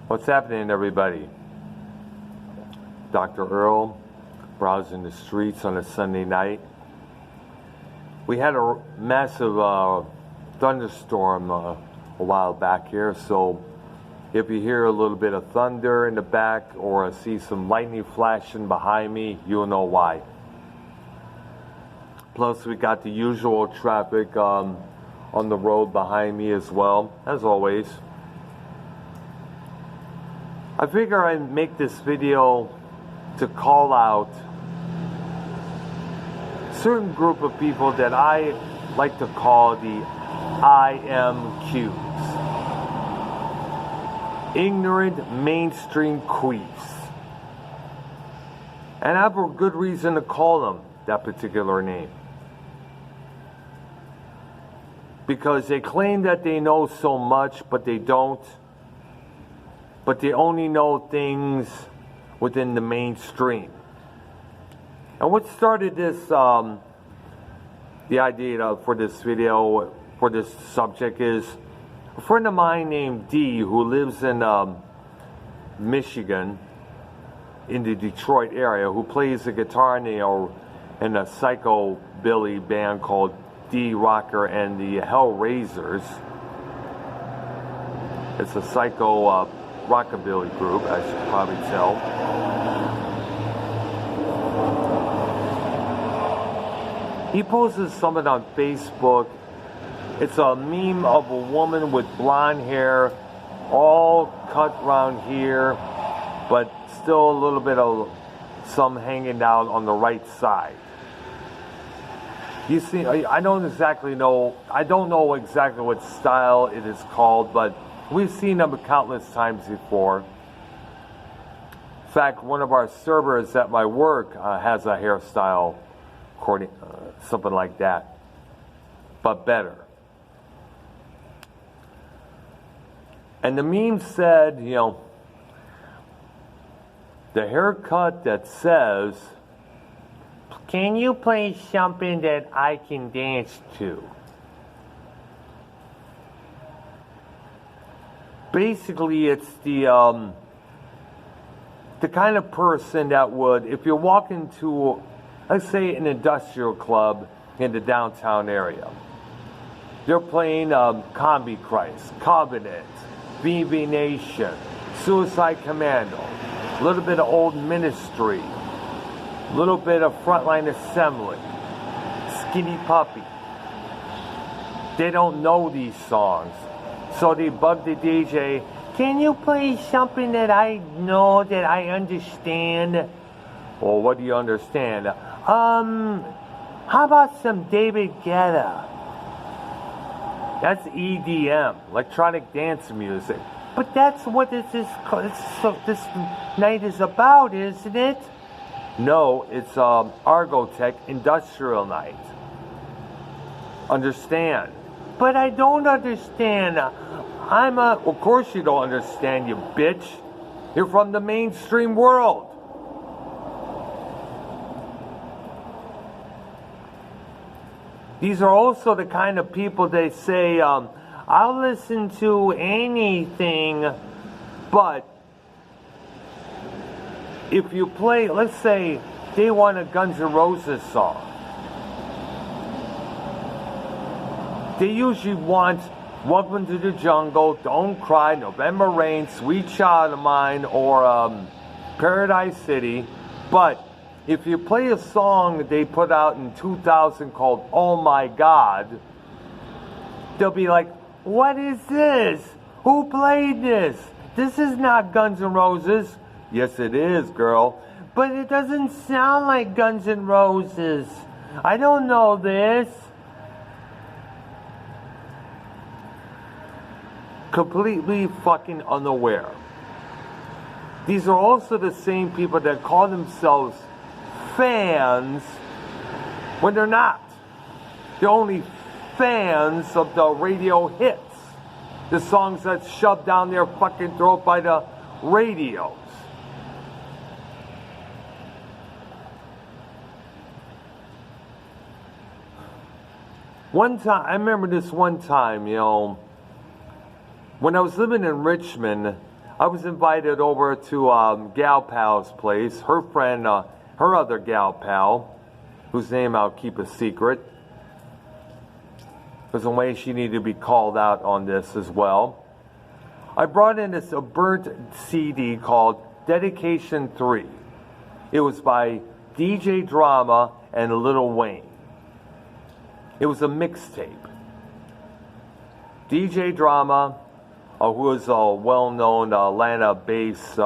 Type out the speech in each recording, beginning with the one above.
What's happening, everybody? Dr. Earl, browsing the streets on a Sunday night. We had a massive thunderstorm a while back here, so if you hear a little bit of thunder in the back or see some lightning flashing behind me, you'll know why. Plus, we got the usual traffic on the road behind me as well, as always. I figure I'd make this video to call out a certain group of people that I like to call the I.M.Qs. Ignorant mainstream queefs. And I have a good reason to call them that particular name. Because they claim that they know so much, but they don't. But they only know things within the mainstream. And what started this, the idea for this video, for this subject is a friend of mine named D, who lives in Michigan, in the Detroit area, who plays the guitar in a psychobilly band called D Rocker and the Hellraisers. It's a psycho rockabilly group, as you can probably tell. He posts something on Facebook. It's a meme of a woman with blonde hair, all cut around here, but still a little bit of some hanging down on the right side. You see, I don't know exactly what style it is called, but we've seen them countless times before. In fact, one of our servers at my work has a hairstyle, something like that, but better. And the meme said, the haircut that says, "Can you play something that I can dance to?" Basically, it's the kind of person that would, if you walk into, let's say, an industrial club in the downtown area, they're playing Combi Christ, Covenant, VV Nation, Suicide Commando, a little bit of Old Ministry, a little bit of Frontline Assembly, Skinny Puppy. They don't know these songs. So they bug the DJ, "Can you play something that I know, that I understand?" Well, what do you understand? How about some David Guetta? That's EDM, electronic dance music. But that's what this night is about, isn't it? No, it's Argotech Industrial Night. Understand? But I don't understand. Of course you don't understand, you bitch. You're from the mainstream world. These are also the kind of people they say, I'll listen to anything, but if you play, let's say they want a Guns N' Roses song. They usually want Welcome to the Jungle, Don't Cry, November Rain, Sweet Child of Mine, or Paradise City. But if you play a song they put out in 2000 called Oh My God, they'll be like, "What is this? Who played this? This is not Guns N' Roses." Yes, it is, girl. But it doesn't sound like Guns N' Roses. I don't know this. Completely fucking unaware. These are also the same people that call themselves fans when they're not. They're only fans of the radio hits, the songs that's shoved down their fucking throat by the radios. One time, I remember this one time, when I was living in Richmond, I was invited over to Gal Pal's place. Her friend, her other gal pal, whose name I'll keep a secret. There's a way she needed to be called out on this as well. I brought in a burnt CD called Dedication 3. It was by DJ Drama and Lil Wayne. It was a mixtape. DJ Drama, who is a well-known Atlanta-based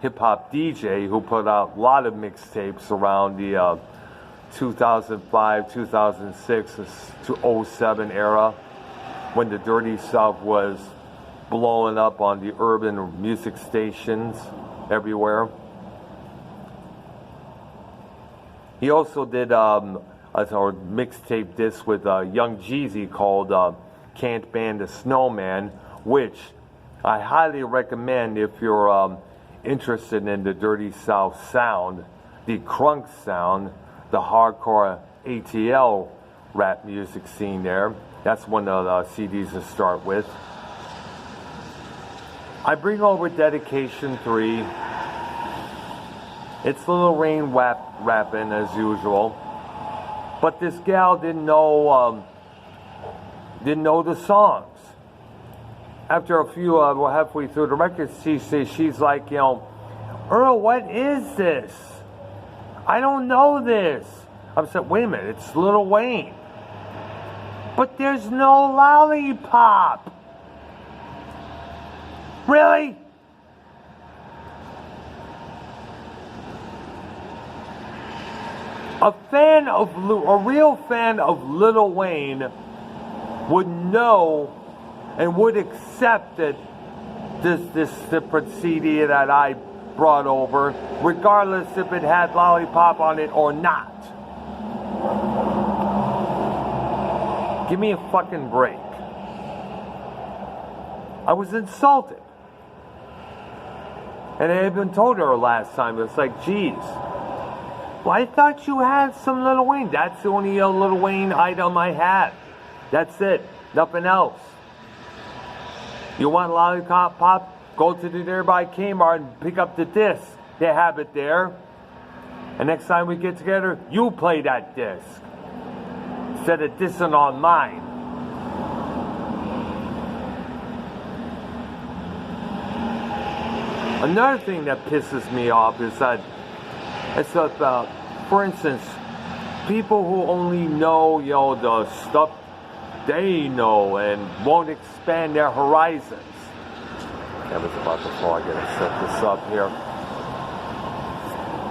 hip-hop DJ who put out a lot of mixtapes around the 2005, 2006 to 07 era when the Dirty South was blowing up on the urban music stations everywhere. He also did a mixtape disc with Young Jeezy called Can't Ban the Snowman, which I highly recommend if you're interested in the Dirty South sound, the crunk sound, the hardcore ATL rap music scene there. That's one of the CDs to start with. I bring over Dedication 3. It's Lil Wayne rapping as usual. But this gal didn't know the songs. After a few, we're halfway through the record, she's like, Earl, what is this? I don't know this. I said, wait a minute, it's Lil Wayne. But there's no lollipop. Really? A real fan of Lil Wayne would know and would accept that this separate CD that I brought over, regardless if it had lollipop on it or not. Give me a fucking break. I was insulted. And I had been told her last time, it's like, geez, well, I thought you had some Lil Wayne. That's the only Lil Wayne item I had. That's it. Nothing else. You want lollipop pop? Go to the nearby Kmart and pick up the disc. They have it there. And next time we get together, you play that disc instead of dissing on mine. Another thing that pisses me off is that it's about, for instance, people who only know, the stuff they know and won't expand their horizons. That was about to fall. I gotta set this up here.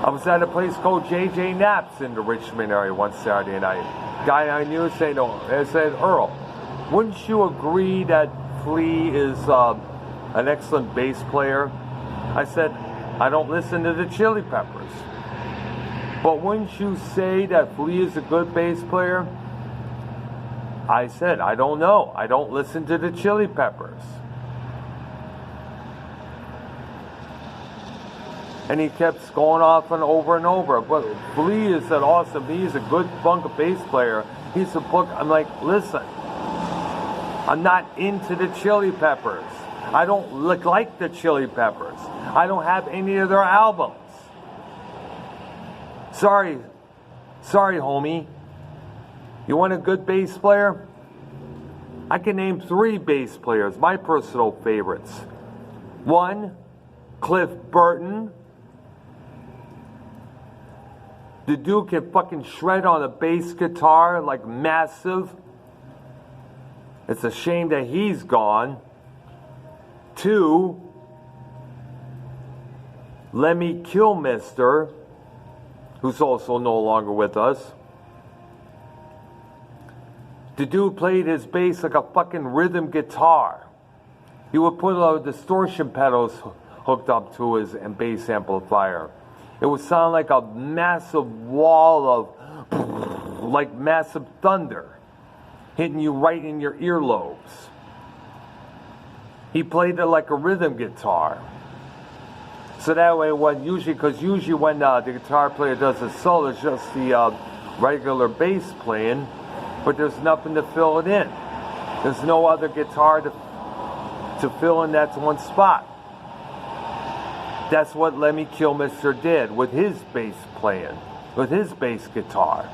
I was at a place called JJ Knapp's in the Richmond area one Saturday night. Guy I knew said, Earl, wouldn't you agree that Flea is an excellent bass player? I said, I don't listen to the Chili Peppers. But wouldn't you say that Flea is a good bass player? I said, I don't know. I don't listen to the Chili Peppers. And he kept going off and over. But Flea is an awesome, he's a good funk bass player. He's a book. I'm like, listen, I'm not into the Chili Peppers. I don't look like the Chili Peppers. I don't have any of their albums. Sorry, homie. You want a good bass player? I can name 3 bass players, my personal favorites. 1, Cliff Burton. The dude can fucking shred on a bass guitar like massive. It's a shame that he's gone. 2, Lemmy Kilmister, who's also no longer with us. The dude played his bass like a fucking rhythm guitar. He would put distortion pedals hooked up to his bass amplifier. It would sound like a massive wall of, like massive thunder, hitting you right in your earlobes. He played it like a rhythm guitar. So that way, because usually when the guitar player does a solo, it's just the regular bass playing, but there's nothing to fill it in. There's no other guitar to fill in that one spot. That's what Lemmy Kilmister did with his bass playing, with his bass guitar.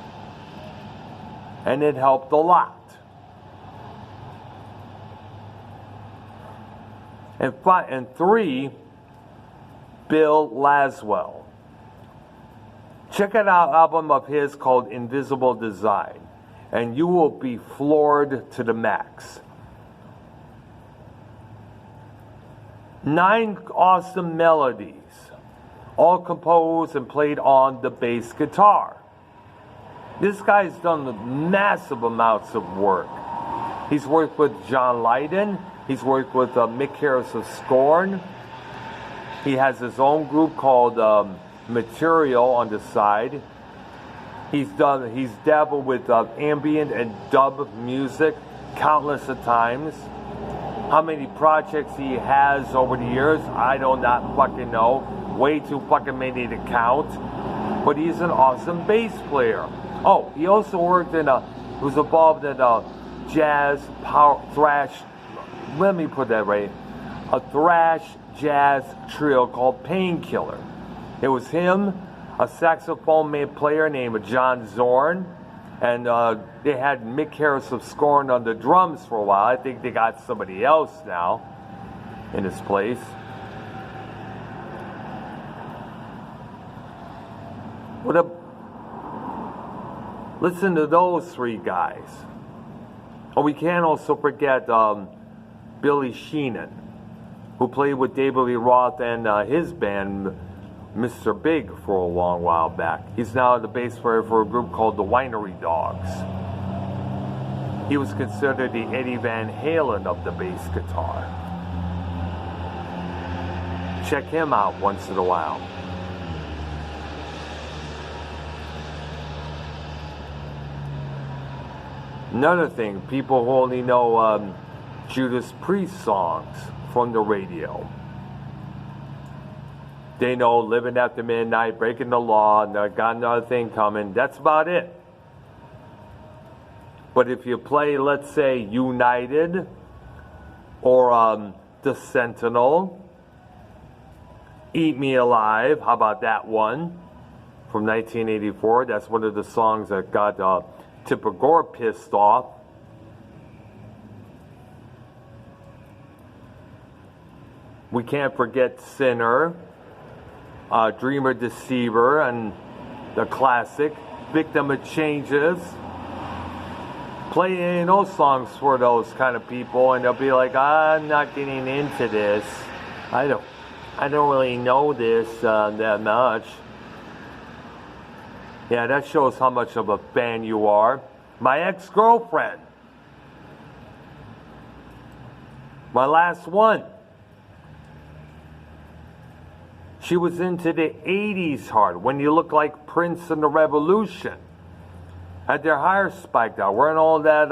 And it helped a lot. And 3, Bill Laswell. Check out an album of his called Invisible Design, and you will be floored to the max. 9 awesome melodies, all composed and played on the bass guitar. This guy's done massive amounts of work. He's worked with John Lydon. He's worked with Mick Harris of Scorn. He has his own group called Material on the side. He's dabbled with ambient and dub music countless of times. How many projects he has over the years, I do not fucking know. Way too fucking many to count. But he's an awesome bass player. Oh, he also worked in was involved in a jazz, power, thrash, let me put that right, a thrash jazz trio called Painkiller. It was him, a saxophone player named John Zorn, and they had Mick Harris of Scorn on the drums for a while. I think they got somebody else now in his place. Listen to those 3 guys. Oh, we can't also forget Billy Sheenan, who played with David Lee Roth and his band, Mr. Big, for a long while back. He's now the bass player for a group called the Winery Dogs. He was considered the Eddie Van Halen of the bass guitar. Check him out once in a while. Another thing, people who only know Judas Priest songs from the radio. They know Living After Midnight, Breaking the Law, and Got Another Thing Coming. That's about it. But if you play, let's say, United or The Sentinel, Eat Me Alive, how about that one from 1984? That's one of the songs that got Tipper Gore pissed off. We can't forget Sinner, Dreamer Deceiver, and the classic Victim of Changes. Play those songs for those kind of people, and they'll be like, I'm not getting into this. I don't really know this that much. Yeah, that shows how much of a fan you are. My ex-girlfriend. My last one. She was into the 80s hard, when you look like Prince and the Revolution. Had their hair spiked out, wearing all that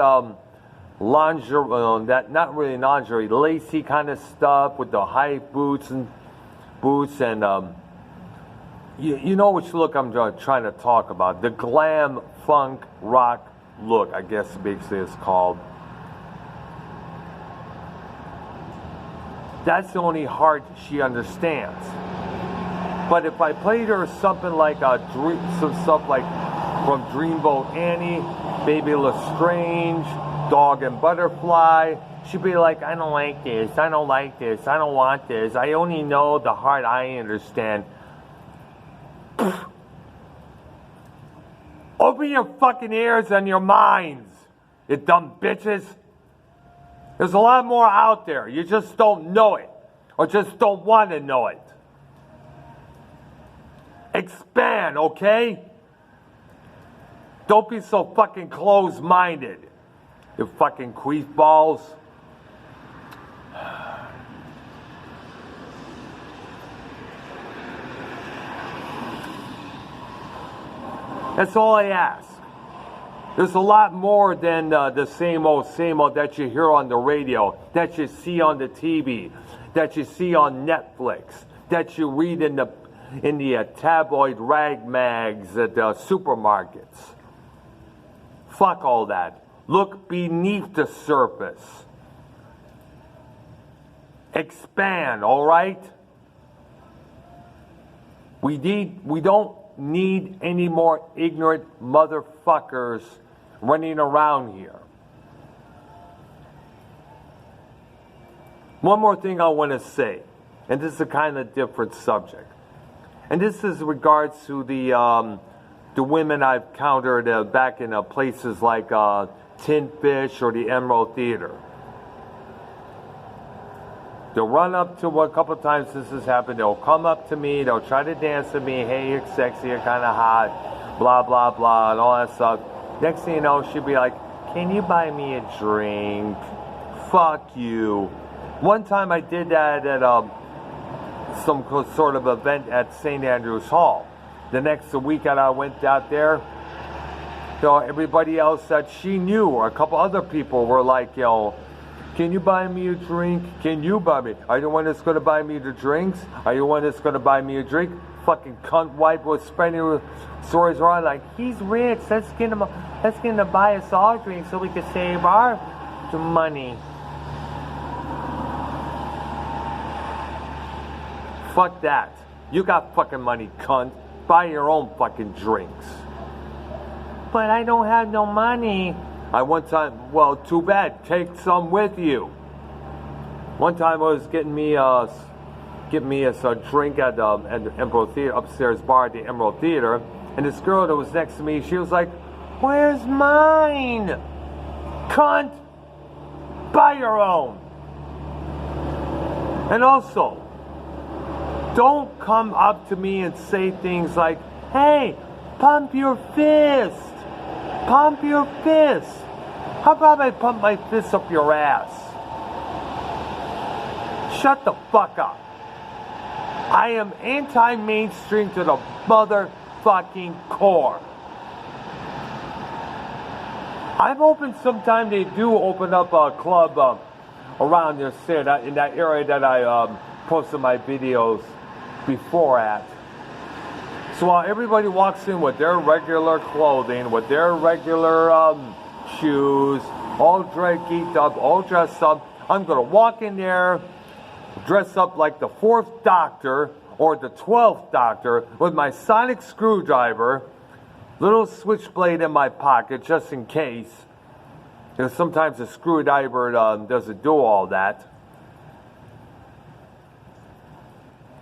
lingerie, that not really lingerie, lacy kind of stuff with the high boots and you know which look I'm trying to talk about. The glam funk rock look, I guess basically it's called. That's the only heart she understands. But if I played her something like some stuff like from Dreamboat Annie, Baby Lestrange, Dog and Butterfly, she'd be like, I don't like this, I don't like this, I don't want this, I only know the heart I understand. Open your fucking ears and your minds, you dumb bitches. There's a lot more out there. You just don't know it, or just don't want to know it. Expand, okay? Don't be so fucking closed-minded, you fucking queef balls. That's all I ask. There's a lot more than the same old that you hear on the radio, that you see on the TV, that you see on Netflix, that you read in the tabloid rag mags at the supermarkets. Fuck all that. Look beneath the surface. Expand, all right? We don't need any more ignorant motherfuckers running around here. One more thing I want to say, and this is a kind of different subject. And this is regards to the women I've encountered back in places like Tin Fish or the Emerald Theater. They'll run up to a couple times this has happened. They'll come up to me. They'll try to dance with me. Hey, you're sexy. You're kind of hot. Blah, blah, blah, and all that stuff. Next thing you know, she'll be like, can you buy me a drink? Fuck you. One time I did that at some sort of event at St. Andrew's Hall. The next week that I went out there, everybody else that she knew, or a couple other people were like, can you buy me a drink? Can you buy me? Are you the one that's going to buy me the drinks? Are you the one that's going to buy me a drink? Fucking cunt wife was spreading stories around like, he's rich. Let's get him to buy us all drinks so we can save our money. Fuck that. You got fucking money, cunt. Buy your own fucking drinks. But I don't have no money. One time, well, too bad. Take some with you. One time I was getting me a drink at the Emerald Theater, upstairs bar at the Emerald Theater, and this girl that was next to me, she was like, where's mine? Cunt! Buy your own. And also, don't come up to me and say things like, hey, pump your fist. Pump your fist. How about I pump my fist up your ass? Shut the fuck up. I am anti-mainstream to the motherfucking core. I'm hoping sometime they do open up a club around this in that area that I posted my videos before at. So while everybody walks in with their regular clothing, with their regular shoes, all geeked up, all dressed up, I'm going to walk in there, dress up like the 4th Doctor or the 12th Doctor with my sonic screwdriver, little switchblade in my pocket just in case. Because sometimes a screwdriver doesn't do all that.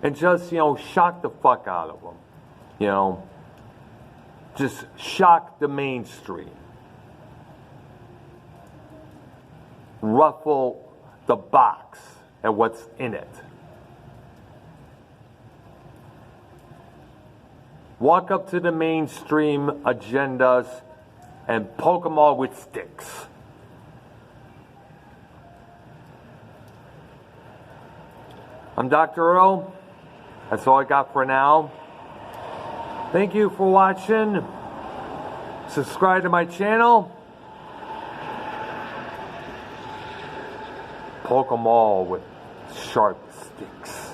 And just, shock the fuck out of them. Just shock the mainstream. Ruffle the box and what's in it. Walk up to the mainstream agendas and poke them all with sticks. I'm Dr. Earl. That's all I got for now. Thank you for watching. Subscribe to my channel. Poke them all with sharp sticks.